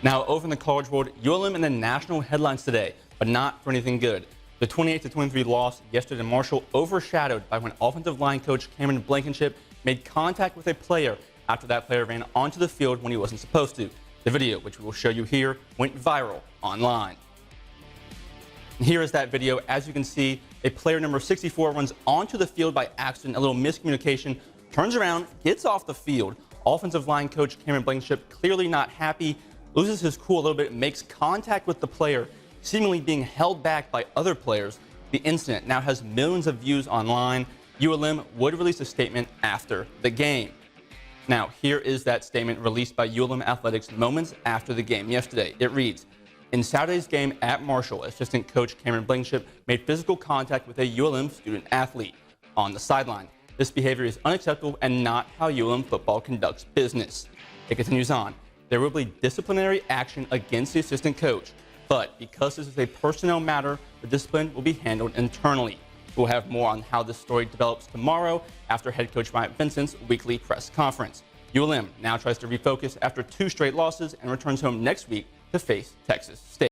Now, over in the college world, ULM in the national headlines today, but not for anything good. The 28-23 loss yesterday in Marshall overshadowed by when offensive line coach Cameron Blankenship made contact with a player after that player ran onto the field when he wasn't supposed to. The video, which we will show you here, went viral online. And here is that video. As you can see, a player number 64 runs onto the field by accident, a little miscommunication, turns around, gets off the field. Offensive line coach Cameron Blankenship, clearly not happy, loses his cool a little bit, makes contact with the player, seemingly being held back by other players. The incident now has millions of views online. ULM would release a statement after the game. Now, here is that statement released by ULM Athletics moments after the game yesterday. It reads, "In Saturday's game at Marshall, assistant coach Cameron Blankenship made physical contact with a ULM student athlete on the sideline. This behavior is unacceptable and not how ULM football conducts business." It continues on. "There will be disciplinary action against the assistant coach, but because this is a personnel matter, the discipline will be handled internally." We'll have more on how this story develops tomorrow after head coach Bryant Vincent's weekly press conference. ULM now tries to refocus after 2 straight losses and returns home next week to face Texas State.